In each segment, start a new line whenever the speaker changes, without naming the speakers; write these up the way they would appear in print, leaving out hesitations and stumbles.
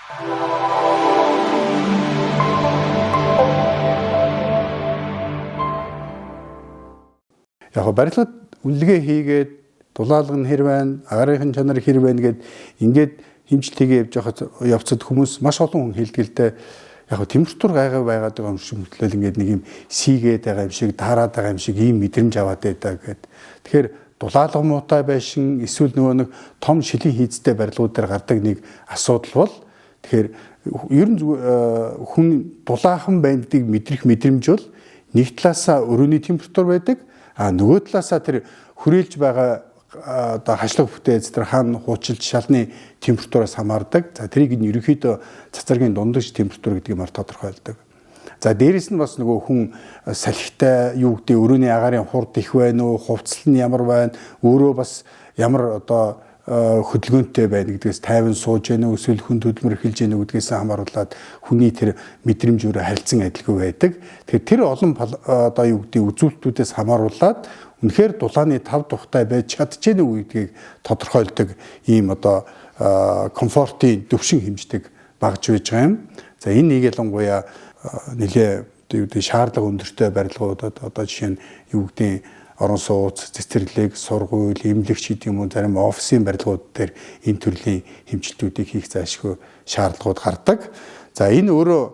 Яг барилгад үнэлгээ хийгээд дулаалга нь хэр байна, агарын чанар хэр байна гэд ингээд хэмжилтийгээ явцад хүмүүс маш олон хүн хэлдэг л дээ. Яг температур гайгаа байгаад байгаа юм шиг мөртлөл ингээд нэг юм сийгээд байгаа юм шиг, таарад байгаа юм шиг ийм мэдрэмж аваад байдаг гэд. Тэгэхээр дулаалга муутай байшин эсвэл нөгөө нэг том шилийн хийцтэй барилгууд дээр гардаг нэг асуудал бол тэгэхээр ер нь хүн дулаахан байдгийг мэдрэх мэдрэмж бол нэг талаасаа өрөөний температур байдаг, а нөгөө талаасаа тэр хүрээлж байгаа одоо хашлаг бүтээц тэр хаана хуучлж шалны температураас хамаардаг. За тэрийг нь ерөнхийдөө цацрагийн дундаж температур гэдэг юмар тодорхойлдог. За дээрэс нь бас нөгөө хүн салхитай юу гэдэг өрөөний агарын хурд их байна уу, хувцал нь ямар байна, өөрөө бас ямар одоо хөдөлгөөнтэй байна гэдгээс тайван сууж байна уу, эсвэл хүн хөдөлмөр эхэлж байна уу гэдгээс хамааруулаад хүний тэр мэдрэмж өөрөө харилцан адилгүй байдаг. Тэгэхээр тэр олон одоо юу гэдэг үзүүлэлтүүдээс хамааруулаад үнэхээр дулааны тав тухтай байж чадчихэв үү гэдгийг тодорхойлдог ийм одоо комфортын төвшин хэмждэг багж байж байгаа юм. За энэ нэг ялангуяа нэлээ шаардлага өндөртэй барилгуудад одоо жишээ нь юу гэдэг орон сууц, цэцэрлэг, сургууль, эмнэлэгч гэдэг юм уу зарим офисын барилгууд дээр энэ төрлийн хэмжилтүүдийг хийх заашгүй шаардлагууд гардаг. За энэ өөрөө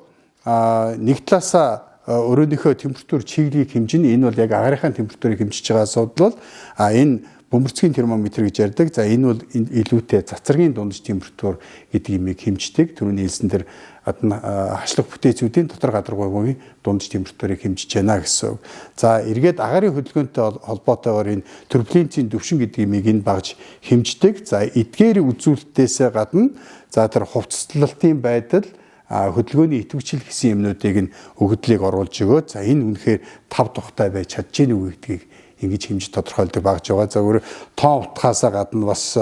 нэг талаасаа өрөөнийхөө температур чиглэлийг хэмжинэ. Энэ бол яг агарынхаа температурыг хэмжиж байгаа асуудал бол энэ бөмбөрцгийн термометр гэж ярьдаг. За энэ бол илүүтэй цацрагийн дундаж температур гэдэг юмыг хэмждэг. Түрүүний хэлсэн тэр хашлах бүтээцүүдийн дотор гадаргуугийн дундаж температурыг хэмжиж байна гэсэн үг. За эргээд агарын хөдөлгөөнтэй холбоотойгоор энэ турбуленцийн төвшин гэдэг юмыг энэ багж хэмждэг. За эдгээр үзүүлэлтээс гадна за тэр хувцаслалтын байдал хөдөлгөөний идэвхжил гэсэн юмнуудыг нь өгөгдлийг оруулж өгөө. За энэ үнэхээр тав тухтай байж чадчихэв үү гэдгийг ингэж хэмжиж тодорхойлдог багж байгаа. За өөр тоо утгаасаа гадна бас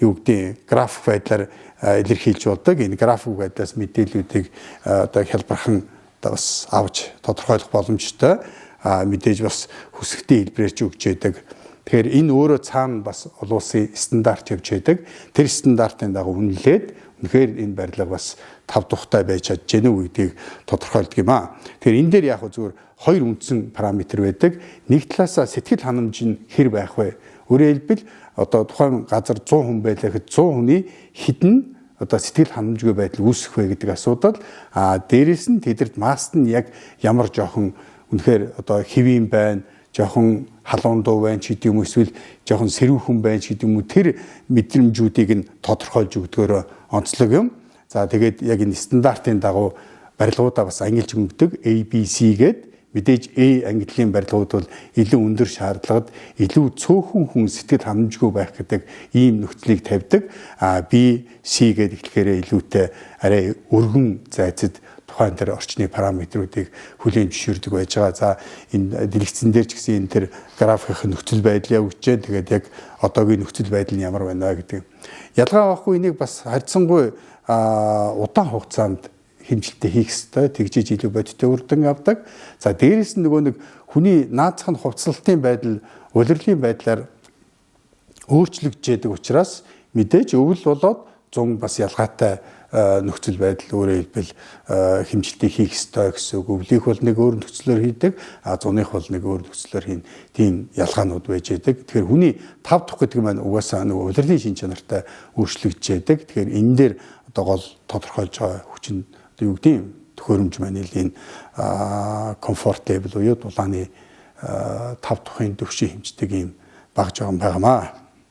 юу гэдэг график байдлаар илэрхийлж болдог. Энэ график байдлаас мэдээллүүдийг одоо хялбархан бас авч тодорхойлох боломжтой. Мэдээж бас хүсэгтэй хэлбэрээр ч өгч яадаг. Тэгэхээр энэ өөрөө цаана бас олон улсын стандарт явж яадаг. Тэр стандартын дагуу үнэлээд үнэхээр энэ барилга бас тав тухтай байж чадж гэнэ үү гэдгийг тодорхойлдог юм аа. Тэгэхээр энэ дээр яг зүгээр хоёр үндсэн параметр байдаг. Нэг талаасаа сэтгэл ханамж нь хэр байх вэ? Өөрөөр хэлбэл одоо тухайн газар 100 хүн байлаа гэхэд 100 хүний хэдэн одоо сэтгэл ханамжгүй байдал үүсэх вэ гэдэг асуудал. Дээрээс нь тэдэрт маст нь яг ямар жоохон үнэхээр одоо хэвийн байна, жоохон халуун дуу байна ч гэдэг юм уу, эсвэл жоохон сэрүүхэн байна ч гэдэг юм уу, тэр мэдрэмжүүдийг нь тодорхойлж өгдгөөрөө онцлог юм. За тэгээд яг энэ стандартын дагуу барилгуудаа бас ангилж өгдөг ABC гээд мэдээж A ангиллын барилгууд бол илүү өндөр шаардлагад илүү цөөхөн хүн сэтгэл ханамжгүй байх гэдэг ийм нөхцөлийг тавьдаг. B, C гээд ихлэхээр илүүтэй арай өргөн зайцад тухайн тэр орчны параметруудыг хүлээн зөвшөөрдөг байж байгаа. За энэ дэлгэцэн дээр ч гэсэн энэ тэр графикын нөхцөл байдлыг өгч जैन. Тэгээд яг одоогийн нөхцөл байдал нь ямар байна гэдэг. Ялгаа авахгүй энийг бас харьцангуй удаан хугацаанд хэмжилтээ хийх ёстой. Тэгжиж илүү бодиттой үрдэн авдаг. За дээрээс нь нөгөө нэг хүний наацхан хувцлалтын байдал, улирлын байдлаар өөрчлөгдөж яадаг учраас мэдээж өвөл болоод зун бас ялгаатай нөхцөл байдал өөрөөр хэлбэл хэмжилтийг хийх ёстой гэсэн үг. Өвлийнх бол нэг өөр нөхцлөөр хийдэг, зуных бол нэг өөр нөхцлөөр хийн. Тийм ялгаанууд байж байдаг. Тэгэхээр хүний тав тух гэдэг маань угаасаа нөгөө улирлын шин чанартай өөрчлөгдөж яадаг. Тэгэхээр энэ дээр одоо гол тодорхойлж байгаа хүчин юу гэдэг юм төхөөрөмж маань энэ комфортабл буюу дулааны тав тухын төвшин хэмждэг юм багж байгаа юм байнамаа.